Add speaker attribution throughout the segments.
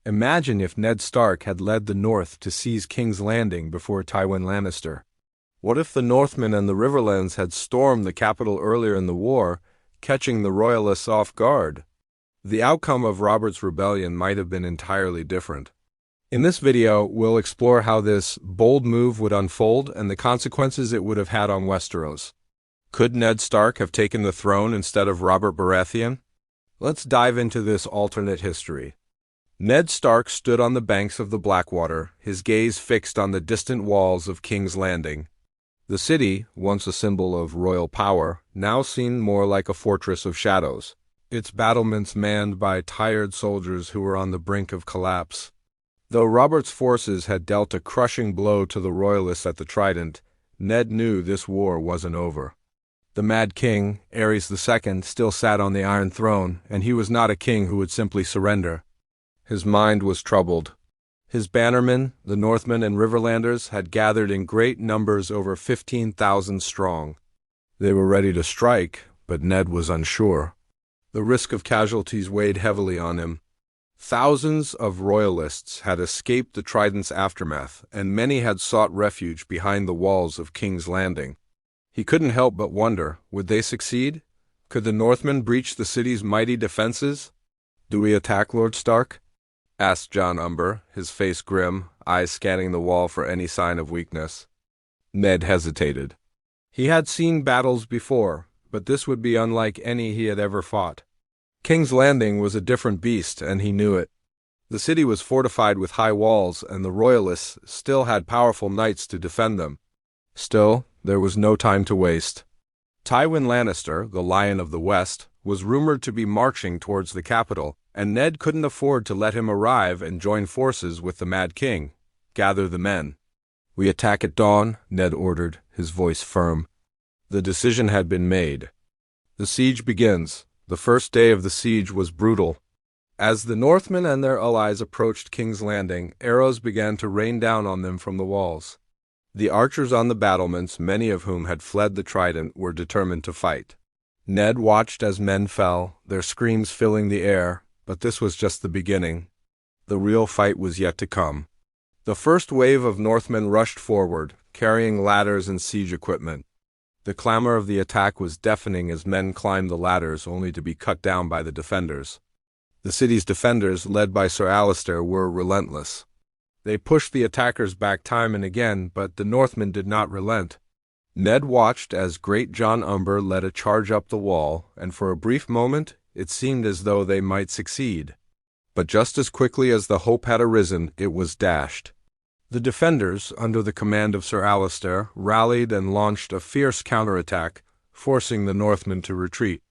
Speaker 1: Imagine if Ned Stark had led the North to seize King's Landing before Tywin Lannister. What if the Northmen and the Riverlands had stormed the capital earlier in the war, catching the royalists off guard? The outcome of Robert's rebellion might have been entirely different. In this video, we'll explore how this bold move would unfold and the consequences it would have had on Westeros. Could Ned Stark have taken the throne instead of Robert Baratheon? Let's dive into this alternate history. Ned Stark stood on the banks of the Blackwater, his gaze fixed on the distant walls of King's Landing. The city, once a symbol of royal power, now seemed more like a fortress of shadows, its battlements manned by tired soldiers who were on the brink of collapse. Though Robert's forces had dealt a crushing blow to the royalists at the Trident, Ned knew this war wasn't over. The Mad King, Aerys II, still sat on the Iron Throne, and he was not a king who would simply surrender. His mind was troubled. His bannermen, the Northmen and Riverlanders, had gathered in great numbers, over 15,000 strong. They were ready to strike, but Ned was unsure. The risk of casualties weighed heavily on him. Thousands of royalists had escaped the Trident's aftermath, and many had sought refuge behind the walls of King's Landing. He couldn't help but wonder, would they succeed? Could the Northmen breach the city's mighty defenses? "Do we attack, Lord Stark?" asked Jon Umber, his face grim, eyes scanning the wall for any sign of weakness. Ned hesitated. He had seen battles before, but this would be unlike any he had ever fought. King's Landing was a different beast, and he knew it. The city was fortified with high walls, and the royalists still had powerful knights to defend them. Still, there was no time to waste. Tywin Lannister, the Lion of the West, was rumored to be marching towards the capital, and Ned couldn't afford to let him arrive and join forces with the Mad King. Gather the men. "We attack at dawn," Ned ordered, his voice firm. The decision had been made. The siege begins. The first day of the siege was brutal. As the Northmen and their allies approached King's Landing, arrows began to rain down on them from the walls. The archers on the battlements, many of whom had fled the Trident, were determined to fight. Ned watched as men fell, their screams filling the air, but this was just the beginning. The real fight was yet to come. The first wave of Northmen rushed forward, carrying ladders and siege equipment. The clamor of the attack was deafening as men climbed the ladders only to be cut down by the defenders. The city's defenders, led by Sir Alliser, were relentless. They pushed the attackers back time and again, but the Northmen did not relent. Ned watched as great Jon Umber led a charge up the wall, and for a brief moment it seemed as though they might succeed. But just as quickly as the hope had arisen, it was dashed. The defenders, under the command of Sir Alliser, rallied and launched a fierce counterattack, forcing the Northmen to retreat.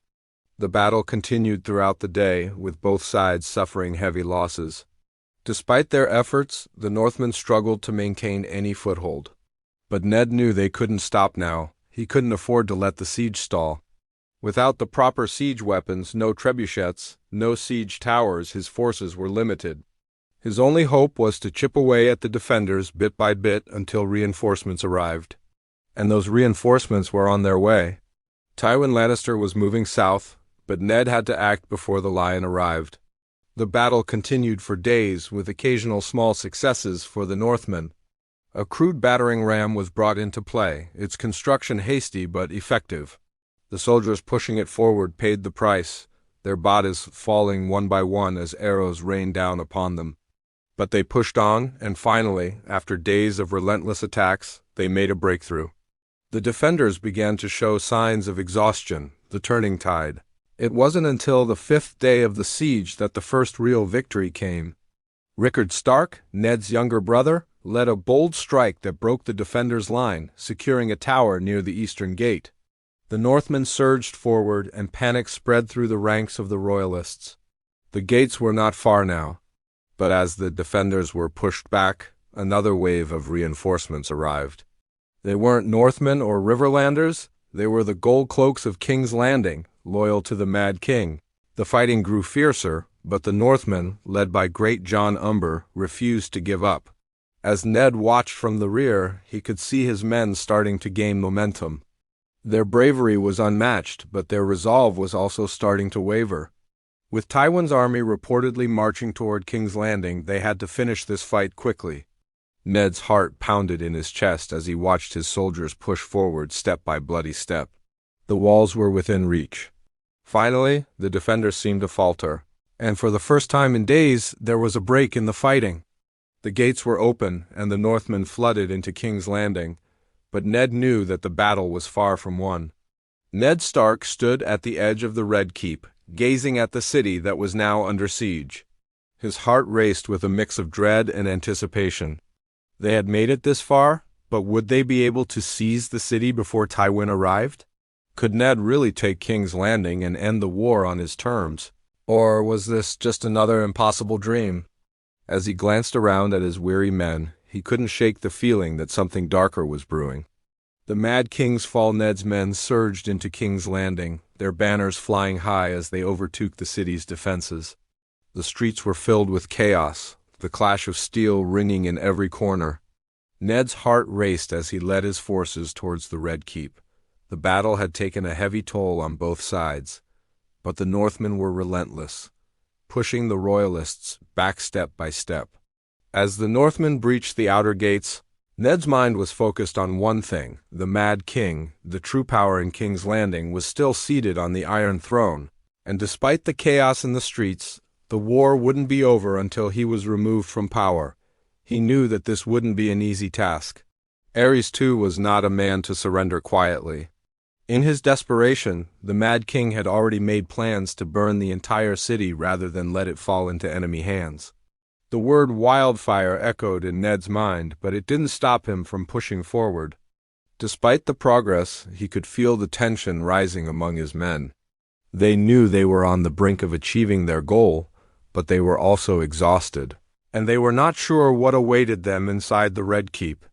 Speaker 1: The battle continued throughout the day, with both sides suffering heavy losses. Despite their efforts, the Northmen struggled to maintain any foothold. But Ned knew they couldn't stop now. He couldn't afford to let the siege stall. Without the proper siege weapons, no trebuchets, no siege towers, his forces were limited. His only hope was to chip away at the defenders bit by bit until reinforcements arrived. And those reinforcements were on their way. Tywin Lannister was moving south, but Ned had to act before the Lion arrived. The battle continued for days, with occasional small successes for the Northmen. A crude battering ram was brought into play, its construction hasty but effective. The soldiers pushing it forward paid the price, their bodies falling one by one as arrows rained down upon them. But they pushed on, and finally, after days of relentless attacks, they made a breakthrough. The defenders began to show signs of exhaustion, the turning tide. It wasn't until the 5th day of the siege that the first real victory came. Rickard Stark, Ned's younger brother, led a bold strike that broke the defenders' line, securing a tower near the eastern gate. The Northmen surged forward, and panic spread through the ranks of the royalists. The gates were not far now. But as the defenders were pushed back, another wave of reinforcements arrived. They weren't Northmen or Riverlanders, they were the gold cloaks of King's Landing, loyal to the Mad King. The fighting grew fiercer, but the Northmen, led by great Jon Umber, refused to give up. As Ned watched from the rear, he could see his men starting to gain momentum. Their bravery was unmatched, but their resolve was also starting to waver. With Tywin's army reportedly marching toward King's Landing, they had to finish this fight quickly. Ned's heart pounded in his chest as he watched his soldiers push forward step by bloody step. The walls were within reach. Finally, the defenders seemed to falter, and for the first time in days, there was a break in the fighting. The gates were open, and the Northmen flooded into King's Landing, but Ned knew that the battle was far from won. Ned Stark stood at the edge of the Red Keep, gazing at the city that was now under siege. His heart raced with a mix of dread and anticipation. They had made it this far, but would they be able to seize the city before Tywin arrived? Could Ned really take King's Landing and end the war on his terms? Or was this just another impossible dream? As he glanced around at his weary men, he couldn't shake the feeling that something darker was brewing. The Mad King's Fall Ned's men surged into King's Landing, their banners flying high as they overtook the city's defenses. The streets were filled with chaos, the clash of steel ringing in every corner. Ned's heart raced as he led his forces towards the Red Keep. The battle had taken a heavy toll on both sides, but the Northmen were relentless, pushing the royalists back step by step. As the Northmen breached the outer gates, Ned's mind was focused on one thing: the Mad King, the true power in King's Landing, was still seated on the Iron Throne, and despite the chaos in the streets, the war wouldn't be over until he was removed from power. He knew that this wouldn't be an easy task. Aerys too was not a man to surrender quietly. In his desperation, the Mad King had already made plans to burn the entire city rather than let it fall into enemy hands. The word wildfire echoed in Ned's mind, but it didn't stop him from pushing forward. Despite the progress, he could feel the tension rising among his men. They knew they were on the brink of achieving their goal, but they were also exhausted, and they were not sure what awaited them inside the Red Keep.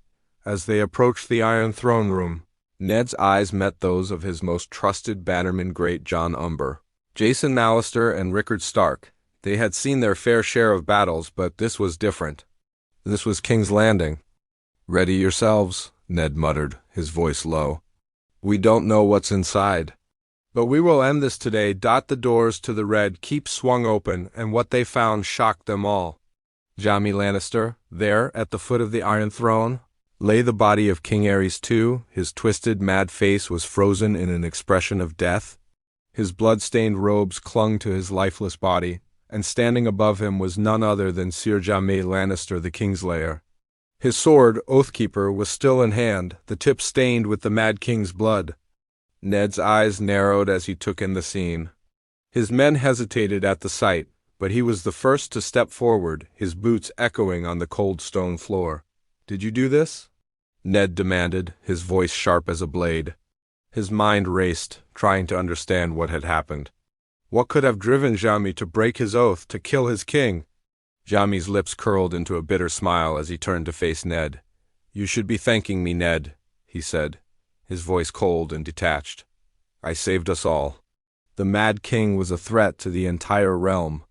Speaker 1: As they approached the Iron Throne Room, Ned's eyes met those of his most trusted bannerman great Jon Umber, Jason Lannister, and Rickard Stark. They had seen their fair share of battles, but this was different. This was King's Landing. "Ready yourselves," Ned muttered, his voice low. "We don't know what's inside. But we will end this today." The doors to the Red Keep swung open, and what they found shocked them all. Jaime Lannister, there, at the foot of the Iron Throne, lay the body of King Aerys II. His twisted, mad face was frozen in an expression of death. His blood-stained robes clung to his lifeless body, and standing above him was none other than Sir Jaime Lannister, the Kingslayer. His sword, Oathkeeper, was still in hand, the tip stained with the Mad King's blood. Ned's eyes narrowed as he took in the scene. His men hesitated at the sight, but he was the first to step forward, his boots echoing on the cold stone floor. "Did you do this?" Ned demanded, his voice sharp as a blade. His mind raced, trying to understand what had happened. What could have driven Jaime to break his oath, to kill his king? Jaime's lips curled into a bitter smile as he turned to face Ned. "You should be thanking me, Ned," he said, his voice cold and detached. "I saved us all. The Mad King was a threat to the entire realm.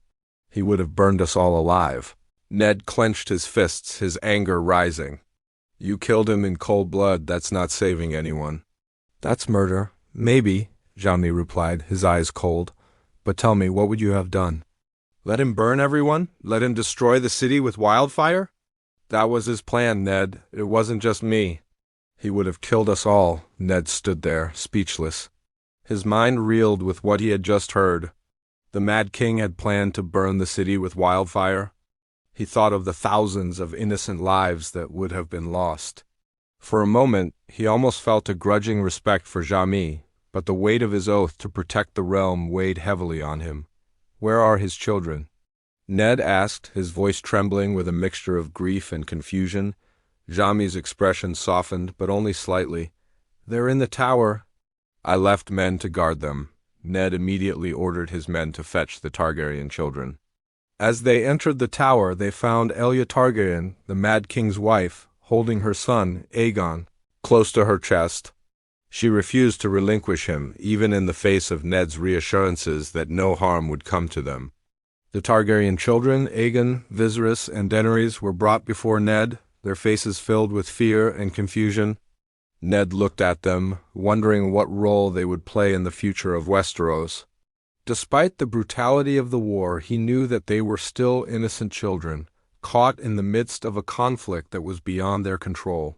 Speaker 1: He would have burned us all alive." Ned clenched his fists, his anger rising. "You killed him in cold blood. That's not saving anyone." "That's murder. Maybe," Jaime replied, his eyes cold. "But tell me, what would you have done? Let him burn everyone? Let him destroy the city with wildfire?" "That was his plan, Ned. It wasn't just me." "He would have killed us all." Ned stood there, speechless. His mind reeled with what he had just heard. The Mad King had planned to burn the city with wildfire. He thought of the thousands of innocent lives that would have been lost. For a moment, he almost felt a grudging respect for Jaime, but the weight of his oath to protect the realm weighed heavily on him. "Where are his children?" Ned asked, his voice trembling with a mixture of grief and confusion. Jaime's expression softened, but only slightly. "They're in the tower." "I left men to guard them." Ned immediately ordered his men to fetch the Targaryen children. As they entered the tower, they found Elia Targaryen, the Mad King's wife, holding her son, Aegon, close to her chest. She refused to relinquish him, even in the face of Ned's reassurances that no harm would come to them. The Targaryen children, Aegon, Viserys, and Daenerys, were brought before Ned, their faces filled with fear and confusion. Ned looked at them, wondering what role they would play in the future of Westeros. Despite the brutality of the war, he knew that they were still innocent children, caught in the midst of a conflict that was beyond their control.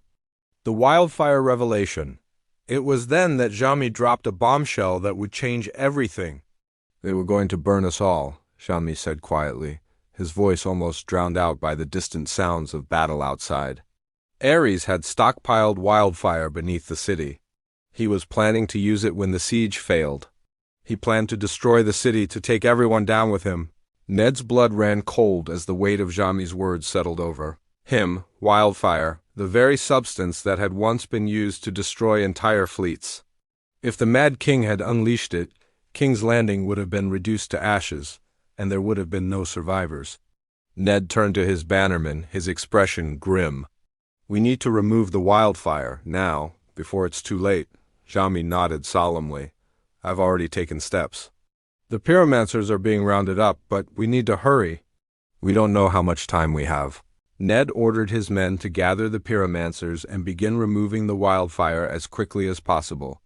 Speaker 1: The wildfire revelation. It was then that Jaime dropped a bombshell that would change everything. "They were going to burn us all," Jaime said quietly, his voice almost drowned out by the distant sounds of battle outside. Ares had stockpiled wildfire beneath the city. He was planning to use it when the siege failed. He planned to destroy the city to take everyone down with him. Ned's blood ran cold as the weight of Jaime's words settled over him. Wildfire, the very substance that had once been used to destroy entire fleets. If the Mad King had unleashed it, King's Landing would have been reduced to ashes, and there would have been no survivors. Ned turned to his bannermen, his expression grim. "We need to remove the wildfire, now, before it's too late." Jaime nodded solemnly. "I've already taken steps. The pyromancers are being rounded up, but we need to hurry. We don't know how much time we have." Ned ordered his men to gather the pyromancers and begin removing the wildfire as quickly as possible.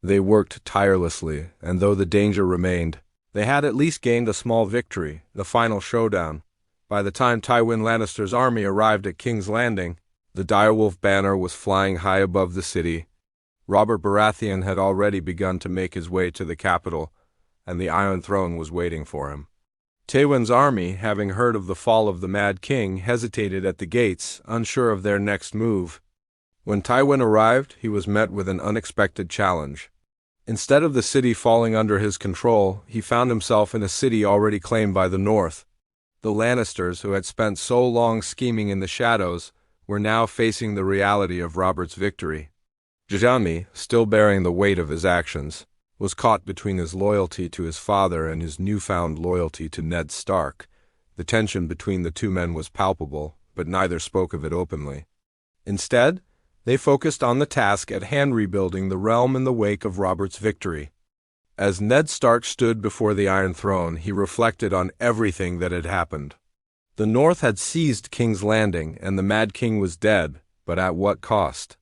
Speaker 1: They worked tirelessly, and though the danger remained, they had at least gained a small victory, the final showdown. By the time Tywin Lannister's army arrived at King's Landing, the direwolf banner was flying high above the city. Robert Baratheon had already begun to make his way to the capital, and the Iron Throne was waiting for him. Tywin's army, having heard of the fall of the Mad King, hesitated at the gates, unsure of their next move. When Tywin arrived, he was met with an unexpected challenge. Instead of the city falling under his control, he found himself in a city already claimed by the North. The Lannisters, who had spent so long scheming in the shadows, were now facing the reality of Robert's victory. Jaime, still bearing the weight of his actions, was caught between his loyalty to his father and his newfound loyalty to Ned Stark. The tension between the two men was palpable, but neither spoke of it openly. Instead, they focused on the task at hand, rebuilding the realm in the wake of Robert's victory. As Ned Stark stood before the Iron Throne, he reflected on everything that had happened. The North had seized King's Landing, and the Mad King was dead, but at what cost?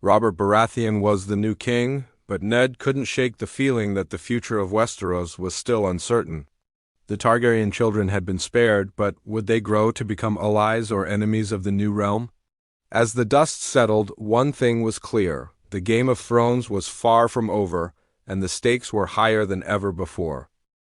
Speaker 1: Robert Baratheon was the new king, but Ned couldn't shake the feeling that the future of Westeros was still uncertain. The Targaryen children had been spared, but would they grow to become allies or enemies of the new realm? As the dust settled, one thing was clear: the Game of Thrones was far from over, and the stakes were higher than ever before.